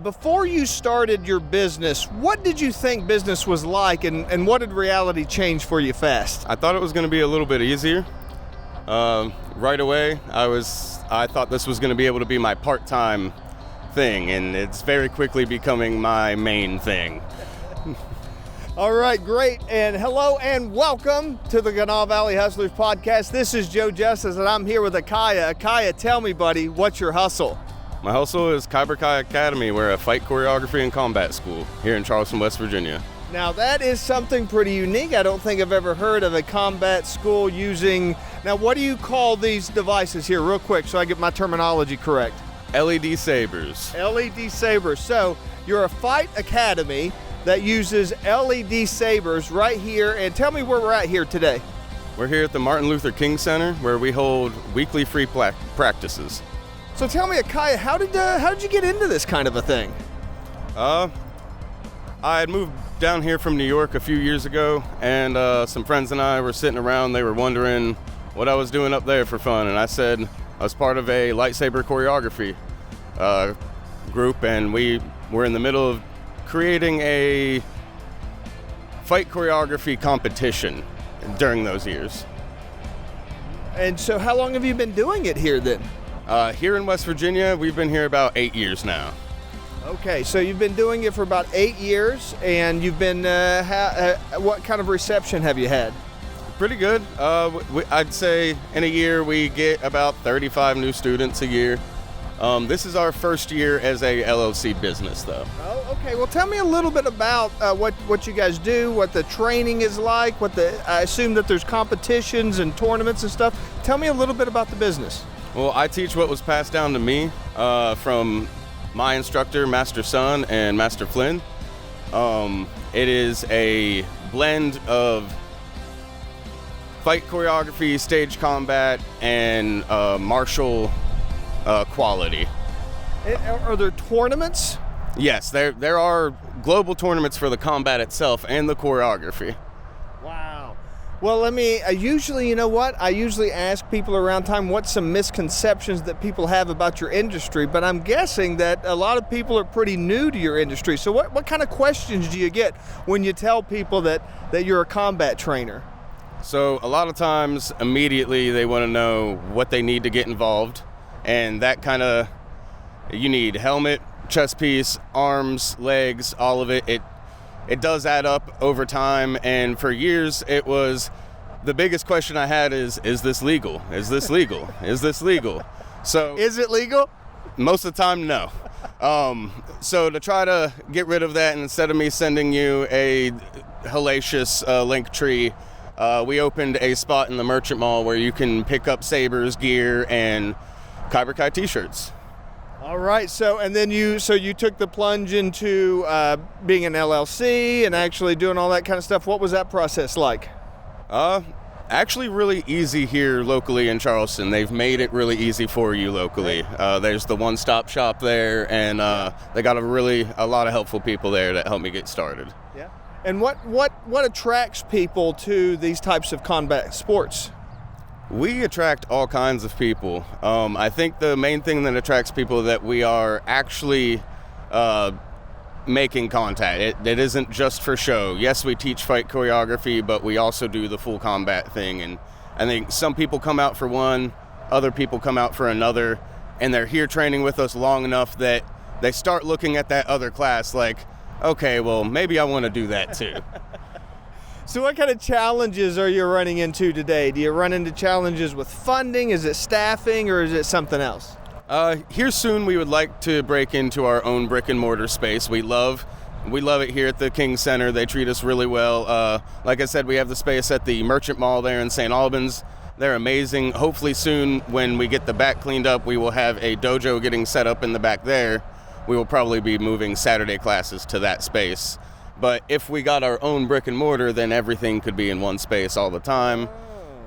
Before you started your business, what did you think business was like, and what did reality change for you fast? I thought it was going to be a little bit easier. Right away, I thought this was going to be able to be my part-time thing, and it's very quickly becoming my main thing. All right, great, and hello and welcome to the Kanawha Valley Hustlers podcast. This is Joe Justice, and I'm here with Akaya. Akaya, tell me, buddy, what's your hustle? My hustle is Akaya Academy. We're a fight choreography and combat school here in Charleston, West Virginia. Now that is something pretty unique. I don't think I've ever heard of a combat school using, now what do you call these devices here real quick so I get my terminology correct? LED sabers. LED sabers. So you're a fight academy that uses LED sabers right here, and tell me where we're at here today. We're here at the Martin Luther King Center where we hold weekly free practices. So tell me, Akaya, how did you get into this kind of a thing? I had moved down here from New York a few years ago, and some friends and I were sitting around. They were wondering what I was doing up there for fun, and I said I was part of a lightsaber choreography group, and we were in the middle of creating a fight choreography competition during those years. And so how long have you been doing it here then? Here in West Virginia, we've been here about 8 years now. Okay, so you've been doing it for about 8 years, and you've been, what kind of reception have you had? Pretty good. I'd say in a year we get about 35 new students a year. This is our first year as a LLC business, though. Oh, okay. Well, tell me a little bit about what you guys do, what the training is like, I assume that there's competitions and tournaments and stuff. Tell me a little bit about the business. Well, I teach what was passed down to me from my instructor, Master Sun and Master Flynn. It is a blend of fight choreography, stage combat, and martial quality. Are there tournaments? Yes, there are global tournaments for the combat itself and the choreography. Wow. Well, I usually ask people around time what's some misconceptions that people have about your industry, but I'm guessing that a lot of people are pretty new to your industry. So what kind of questions do you get when you tell people that you're a combat trainer? So a lot of times, immediately they want to know what they need to get involved, and that you need helmet, chest piece, arms, legs, all of it. It does add up over time, and for years it was the biggest question I had is this legal? Is this legal? Is this legal? So is it legal? Most of the time, no. So to try to get rid of that, and instead of me sending you a hellacious link tree, we opened a spot in the Merchant Mall where you can pick up sabers, gear, and Kyber Kai t-shirts. All right, so you took the plunge into being an LLC and actually doing all that kind of stuff. What was that process like? Actually really easy here locally in Charleston. They've made it really easy for you locally. There's the one-stop shop there, and they got a lot of helpful people there that helped me get started. Yeah. And what attracts people to these types of combat sports? We attract all kinds of people. I think the main thing that attracts people is that we are actually making contact. It isn't just for show. Yes, we teach fight choreography, but we also do the full combat thing. And I think some people come out for one, other people come out for another, and they're here training with us long enough that they start looking at that other class like, okay, well, maybe I want to do that too. So what kind of challenges are you running into today? Do you run into challenges with funding? Is it staffing, or is it something else? Here soon we would like to break into our own brick and mortar space. We love it here at the King Center. They treat us really well. Like I said, we have the space at the Merchant Mall there in St. Albans. They're amazing. Hopefully soon, when we get the back cleaned up, we will have a dojo getting set up in the back there. We will probably be moving Saturday classes to that space. But if we got our own brick and mortar, then everything could be in one space all the time.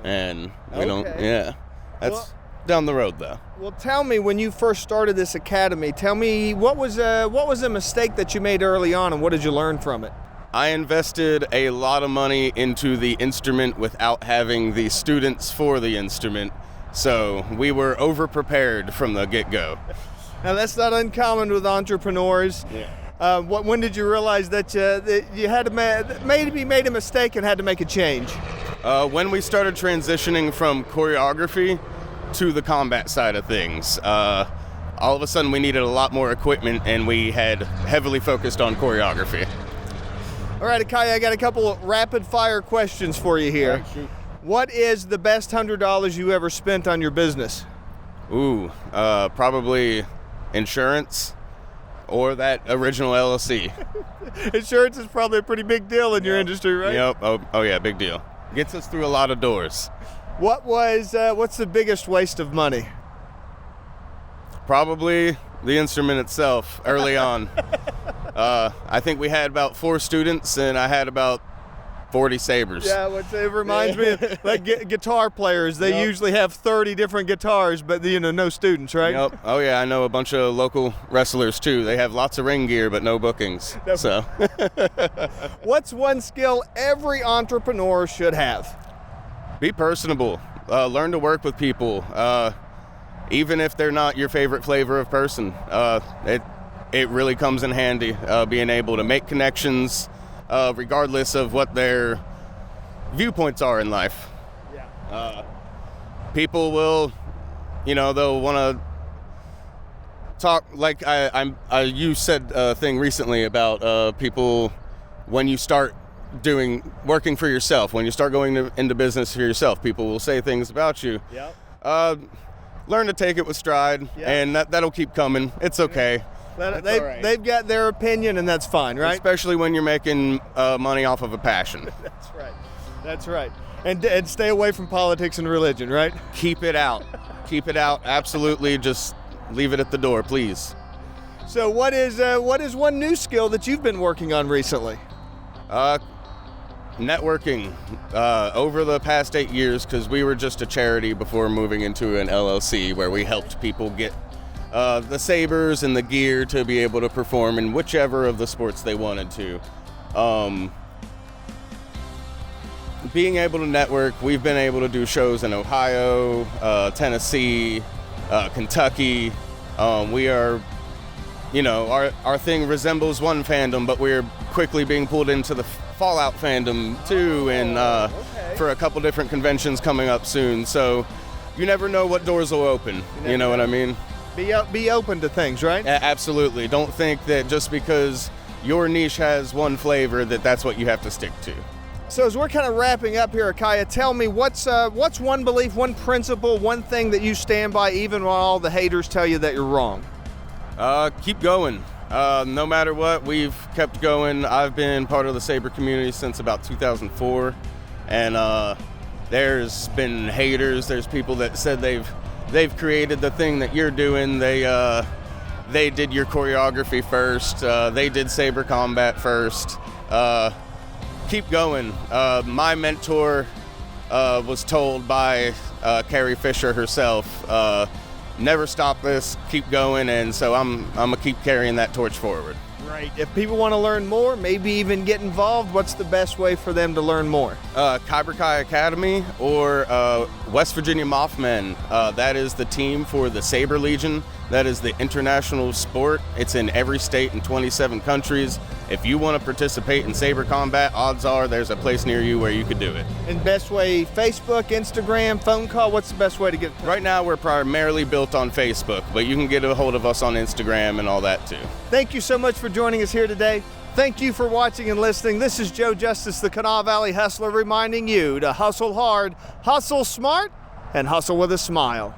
And we don't, yeah. That's down the road, though. Well, tell me, when you first started this academy, tell me what was a mistake that you made early on, and what did you learn from it? I invested a lot of money into the instrument without having the students for the instrument. So we were over-prepared from the get-go. Now that's not uncommon with entrepreneurs. Yeah. When did you realize that you had to maybe made a mistake and had to make a change? When we started transitioning from choreography to the combat side of things, all of a sudden we needed a lot more equipment, and we had heavily focused on choreography. All right, Akaya, I got a couple of rapid-fire questions for you here. All right, shoot. What is the best $100 you ever spent on your business? Ooh, probably insurance or that original LLC. Insurance is probably a pretty big deal in your industry, right? Yep. Oh yeah, big deal. Gets us through a lot of doors. What's the biggest waste of money? Probably the instrument itself early on. I think we had about 4 students, and I had about 40 sabers. Yeah, it reminds me of like guitar players. They usually have 30 different guitars, but no students, right? Yep. Oh yeah, I know a bunch of local wrestlers too. They have lots of ring gear, but no bookings. So. What's one skill every entrepreneur should have? Be personable. Learn to work with people, even if they're not your favorite flavor of person. It really comes in handy, being able to make connections, regardless of what their viewpoints are in life. Yeah. People will, they'll want to talk. Like you said a thing recently about people when you start working for yourself, when you start going into business for yourself, people will say things about you. Yep. Learn to take it with stride, and that'll keep coming. It's okay. They've got their opinion, and that's fine, right? Especially when you're making money off of a passion. That's right. And stay away from politics and religion, right? Keep it out. Keep it out. Absolutely. Just leave it at the door, please. So what is one new skill that you've been working on recently? Networking. Over the past 8 years, because we were just a charity before moving into an LLC where we helped people get the sabers and the gear to be able to perform in whichever of the sports they wanted to. Being able to network, we've been able to do shows in Ohio, Tennessee, Kentucky. We are, our thing resembles one fandom, but we're quickly being pulled into the Fallout fandom too, and for a couple different conventions coming up soon. So you never know what doors will open. You know what I mean? Be open to things, right? Absolutely. Don't think that just because your niche has one flavor that's what you have to stick to. So as we're kind of wrapping up here, Akaya, tell me what's one belief, one principle, one thing that you stand by even while all the haters tell you that you're wrong? Keep going. No matter what, we've kept going. I've been part of the Saber community since about 2004, and there's been haters. There's people that said they've created the thing that you're doing. They did your choreography first. They did Saber combat first. Keep going. My mentor was told by Carrie Fisher herself, never stop this, keep going, and so I'm gonna keep carrying that torch forward. Right. If people want to learn more, maybe even get involved, what's the best way for them to learn more? Cobra Kai Academy or West Virginia Mothmen. That is the team for the Saber Legion. That is the international sport. It's in every state in 27 countries. If you want to participate in saber combat, odds are there's a place near you where you could do it. And best way, Facebook, Instagram, phone call, what's the best way to get? Right now we're primarily built on Facebook, but you can get a hold of us on Instagram and all that too. Thank you so much for joining us here today. Thank you for watching and listening. This is Joe Justice, the Kanawha Valley Hustler, reminding you to hustle hard, hustle smart, and hustle with a smile.